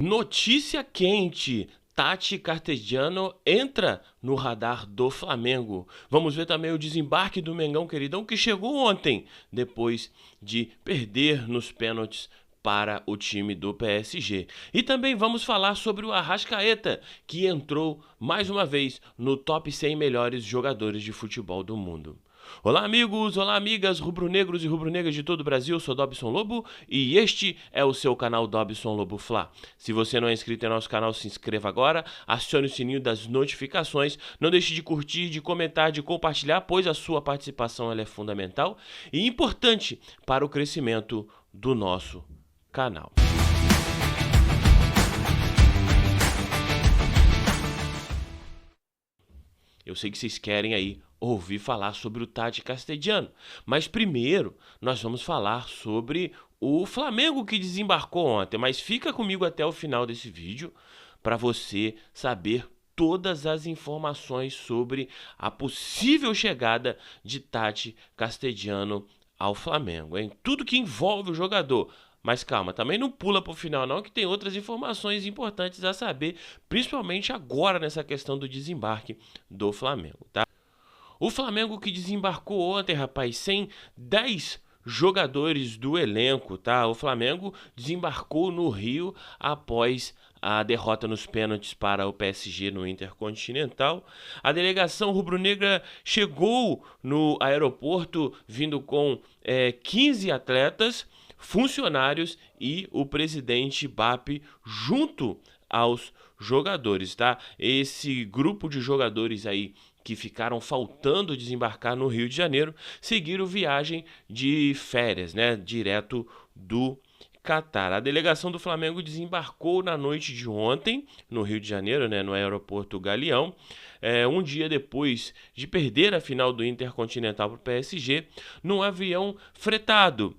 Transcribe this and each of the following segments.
Notícia quente. Tati Cartegiano entra no radar do Flamengo. Vamos ver também o desembarque do Mengão Queridão, que chegou ontem, depois de perder nos pênaltis para o time do PSG. E também vamos falar sobre o Arrascaeta, que entrou mais uma vez no top 100 melhores jogadores de futebol do mundo. Olá amigos, olá amigas, rubro-negros e rubro-negras de todo o Brasil, eu sou Dobson Lobo e este é o seu canal Dobson Lobo Fla. Se você não é inscrito em nosso canal, se inscreva agora, acione o sininho das notificações, não deixe de curtir, de comentar, de compartilhar, pois a sua participação ela é fundamental e importante para o crescimento do nosso canal. Eu sei que vocês querem aí ouvir falar sobre o Tati Castellanos, mas primeiro nós vamos falar sobre o Flamengo que desembarcou ontem. Mas fica comigo até o final desse vídeo para você saber todas as informações sobre a possível chegada de Tati Castellanos ao Flamengo, hein? Tudo que envolve o jogador. Mas calma, também não pula pro final não, que tem outras informações importantes a saber, principalmente agora nessa questão do desembarque do Flamengo, tá? O Flamengo que desembarcou ontem, rapaz, sem 10 jogadores do elenco, tá? O Flamengo desembarcou no Rio após a derrota nos pênaltis para o PSG no Intercontinental. A delegação rubro-negra chegou no aeroporto vindo com 15 atletas, funcionários e o presidente BAP junto aos jogadores, tá? Esse grupo de jogadores aí que ficaram faltando desembarcar no Rio de Janeiro seguiram viagem de férias, né? Direto do Catar. A delegação do Flamengo desembarcou na noite de ontem no Rio de Janeiro, né, no aeroporto Galeão, um dia depois de perder a final do Intercontinental para o PSG, num avião fretado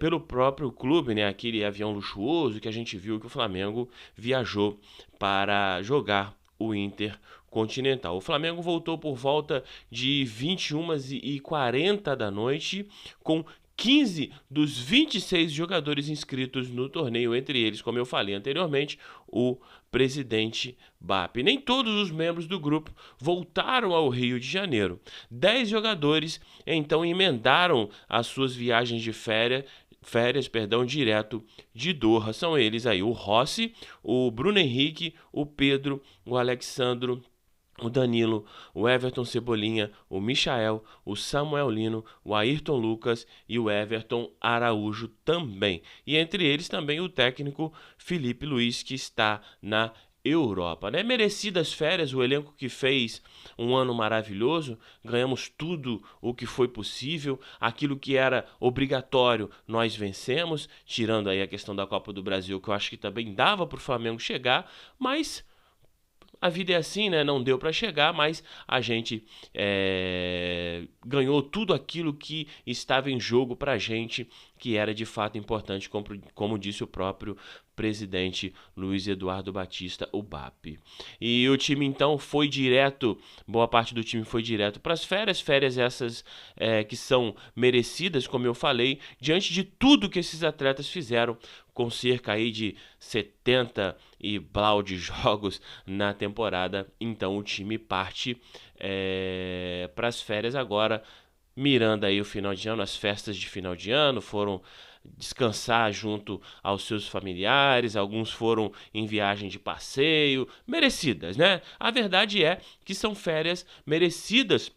pelo próprio clube, né, aquele avião luxuoso que a gente viu que o Flamengo viajou para jogar o Intercontinental. O Flamengo voltou por volta de 21h40 da noite com 15 dos 26 jogadores inscritos no torneio, entre eles, como eu falei anteriormente, o presidente BAP. Nem todos os membros do grupo voltaram ao Rio de Janeiro. 10 jogadores, então, emendaram as suas viagens de férias, direto de Doha. São eles aí, o Rossi, o Bruno Henrique, o Pedro, o Alexandro, o Danilo, o Everton Cebolinha, o Michael, o Samuel Lino, o Ayrton Lucas e o Everton Araújo também. E entre eles também o técnico Felipe Luiz, que está na Europa, né? Merecidas férias, o elenco que fez um ano maravilhoso, ganhamos tudo o que foi possível, aquilo que era obrigatório nós vencemos, tirando aí a questão da Copa do Brasil, que eu acho que também dava para o Flamengo chegar, mas a vida é assim, né? Não deu para chegar, mas a gente ganhou tudo aquilo que estava em jogo para a gente, que era de fato importante, como disse o próprio presidente Luiz Eduardo Batista, o BAP. E o time então foi direto, boa parte do time foi direto para as férias essas que são merecidas, como eu falei, diante de tudo que esses atletas fizeram, com cerca aí de 70 e blau de jogos na temporada. Então o time parte para as férias agora, mirando aí o final de ano, as festas de final de ano, foram descansar junto aos seus familiares, alguns foram em viagem de passeio, merecidas, né? A verdade é que são férias merecidas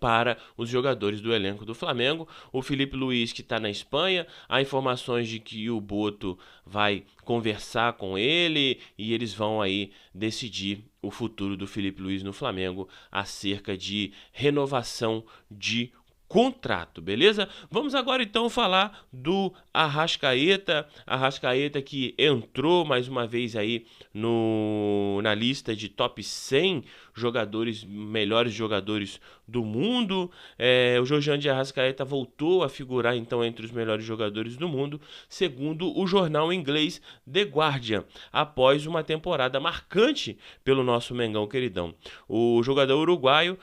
para os jogadores do elenco do Flamengo. O Felipe Luiz, que está na Espanha, há informações de que o Boto vai conversar com ele e eles vão aí decidir o futuro do Felipe Luiz no Flamengo acerca de renovação de contrato, beleza? Vamos agora então falar do Arrascaeta que entrou mais uma vez aí na lista de top 100 jogadores, melhores jogadores do mundo. O Jorjan de Arrascaeta voltou a figurar então entre os melhores jogadores do mundo, segundo o jornal inglês The Guardian, após uma temporada marcante pelo nosso Mengão Queridão. O jogador uruguaio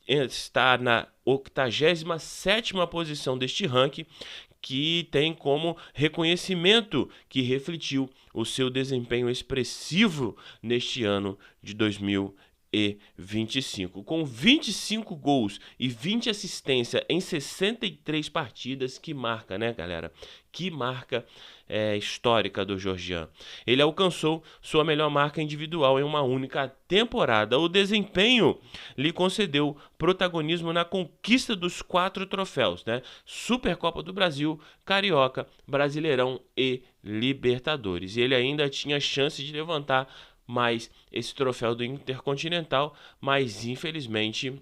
está na 87ª posição deste ranking, que tem como reconhecimento que refletiu o seu desempenho expressivo neste ano de 2025. Com 25 gols e 20 assistências em 63 partidas, que marca, né, galera? Que marca histórica do Georgian. Ele alcançou sua melhor marca individual em uma única temporada. O desempenho lhe concedeu protagonismo na conquista dos 4 troféus, né? Supercopa do Brasil, Carioca, Brasileirão e Libertadores. E ele ainda tinha chance de levantar mais esse troféu do Intercontinental, mas infelizmente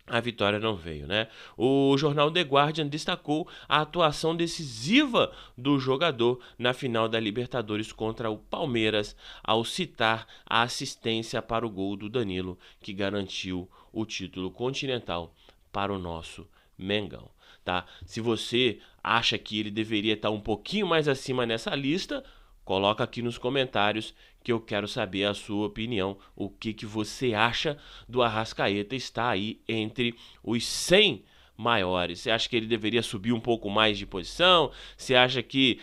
a vitória não veio, né? O jornal The Guardian destacou a atuação decisiva do jogador na final da Libertadores contra o Palmeiras, ao citar a assistência para o gol do Danilo, que garantiu o título continental para o nosso Mengão, tá? Se você acha que ele deveria estar um pouquinho mais acima nessa lista, coloca aqui nos comentários que eu quero saber a sua opinião. O que você acha do Arrascaeta estar aí entre os 100 maiores? Você acha que ele deveria subir um pouco mais de posição? Você acha que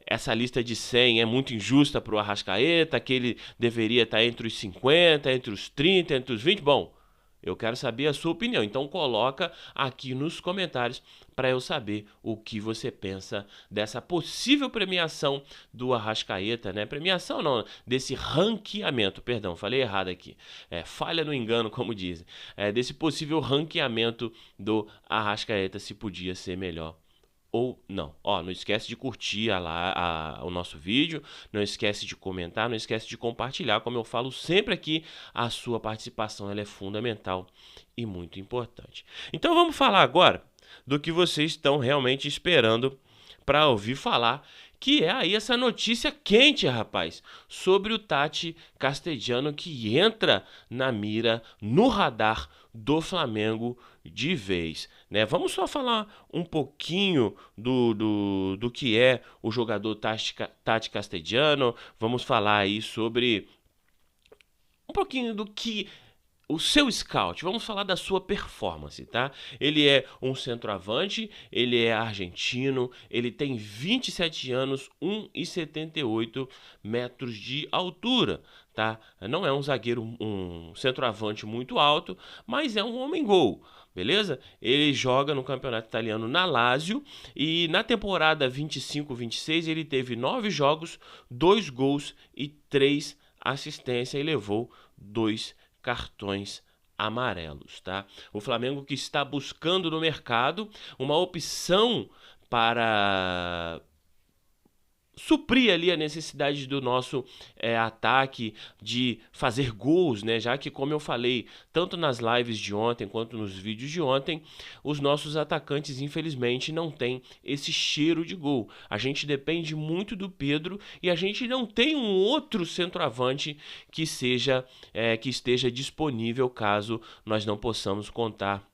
essa lista de 100 é muito injusta para o Arrascaeta, que ele deveria estar entre os 50, entre os 30, entre os 20? Bom, eu quero saber a sua opinião, então coloca aqui nos comentários para eu saber o que você pensa dessa possível premiação do Arrascaeta, né? Premiação não, desse ranqueamento, perdão, falei errado aqui. Falha no engano, como dizem. Desse possível ranqueamento do Arrascaeta, se podia ser melhor ou não. Não esquece de curtir o nosso vídeo, não esquece de comentar, não esquece de compartilhar. Como eu falo sempre aqui, a sua participação ela é fundamental e muito importante. Então vamos falar agora do que vocês estão realmente esperando para ouvir falar, que é aí essa notícia quente, rapaz, sobre o Tati Castediano, que entra na mira, no radar do Flamengo de vez, né? Vamos só falar um pouquinho do que é o jogador Tati Castediano, vamos falar aí sobre um pouquinho do que o seu scout, vamos falar da sua performance, tá? Ele é um centroavante, ele é argentino, ele tem 27 anos, 1,78 metros de altura, tá? Não é um zagueiro, um centroavante muito alto, mas é um homem-gol, beleza? Ele joga no campeonato italiano na Lazio e na temporada 25-26 ele teve 9 jogos, 2 gols e 3 assistências e levou 2 cartões amarelos, tá? O Flamengo que está buscando no mercado uma opção para suprir ali a necessidade do nosso ataque de fazer gols, né? Já que, como eu falei, tanto nas lives de ontem quanto nos vídeos de ontem, os nossos atacantes, infelizmente, não têm esse cheiro de gol. A gente depende muito do Pedro e a gente não tem um outro centroavante que esteja disponível caso nós não possamos contar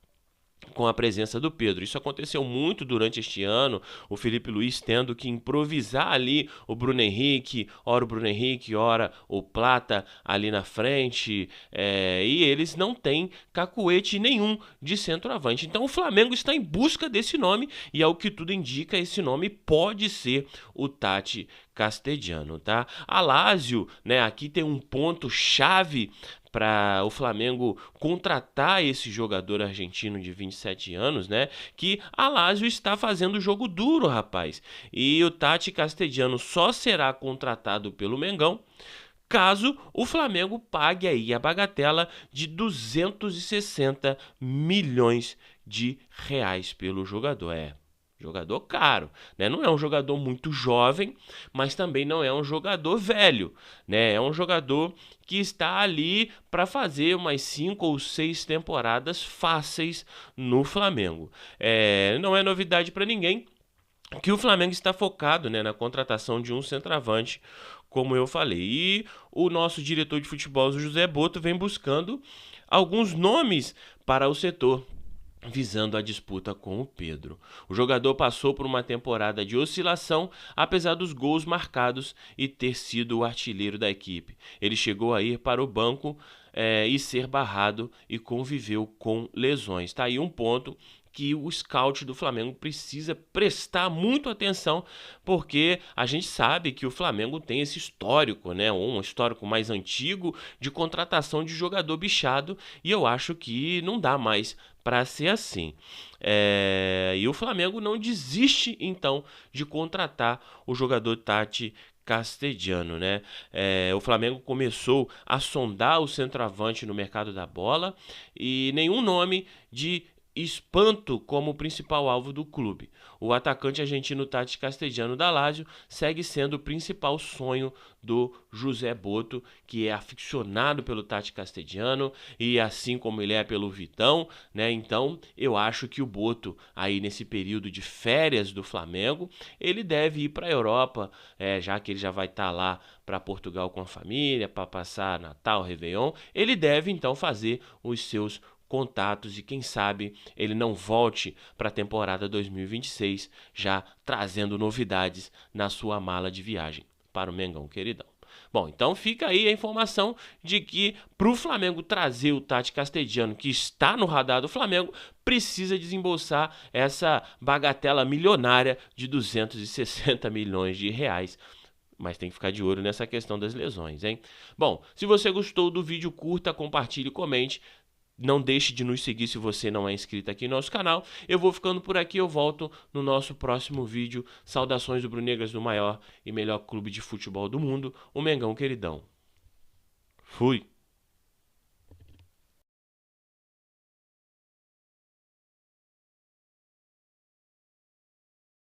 com a presença do Pedro. Isso aconteceu muito durante este ano, o Felipe Luiz tendo que improvisar ali o Bruno Henrique, ora o Plata ali na frente, e eles não têm cacuete nenhum de centroavante. Então o Flamengo está em busca desse nome e, ao que tudo indica, esse nome pode ser o Tati Castediano, tá? A Lazio, né, aqui tem um ponto chave para o Flamengo contratar esse jogador argentino de 27 anos, né? Que a Lazio está fazendo jogo duro, rapaz. E o Tati Castediano só será contratado pelo Mengão caso o Flamengo pague aí a bagatela de 260 milhões de reais pelo jogador. Jogador caro, né? Não é um jogador muito jovem, mas também não é um jogador velho, né? É um jogador que está ali para fazer umas 5 ou 6 temporadas fáceis no Flamengo. Não é novidade para ninguém que o Flamengo está focado, né, na contratação de um centroavante, como eu falei. E o nosso diretor de futebol, o José Boto, vem buscando alguns nomes para o setor, visando a disputa com o Pedro. O jogador passou por uma temporada de oscilação, apesar dos gols marcados e ter sido o artilheiro da equipe. Ele chegou a ir para o banco e ser barrado e conviveu com lesões. Tá aí um ponto que o scout do Flamengo precisa prestar muito atenção, porque a gente sabe que o Flamengo tem esse histórico, né, um histórico mais antigo de contratação de jogador bichado, e eu acho que não dá mais para ser assim. E o Flamengo não desiste, então, de contratar o jogador Tati Castediano, né? O Flamengo começou a sondar o centroavante no mercado da bola e nenhum nome de espanto como principal alvo do clube. O atacante argentino Tati Castediano da Lazio segue sendo o principal sonho do José Boto, que é aficionado pelo Tati Castediano e assim como ele é pelo Vitão, né? Então, eu acho que o Boto aí nesse período de férias do Flamengo, ele deve ir para a Europa, já que ele já vai estar lá para Portugal com a família, para passar Natal, Réveillon, ele deve então fazer os seus contatos e quem sabe ele não volte para a temporada 2026 já trazendo novidades na sua mala de viagem para o Mengão queridão. Bom, então fica aí a informação de que para o Flamengo trazer o Tati Castediano, que está no radar do Flamengo, precisa desembolsar essa bagatela milionária de 260 milhões de reais. Mas tem que ficar de olho nessa questão das lesões, hein? Bom, se você gostou do vídeo, curta, compartilhe, comente. Não deixe de nos seguir se você não é inscrito aqui no nosso canal. Eu vou ficando por aqui, eu volto no nosso próximo vídeo. Saudações do Brunegras, do maior e melhor clube de futebol do mundo, o Mengão queridão. Fui!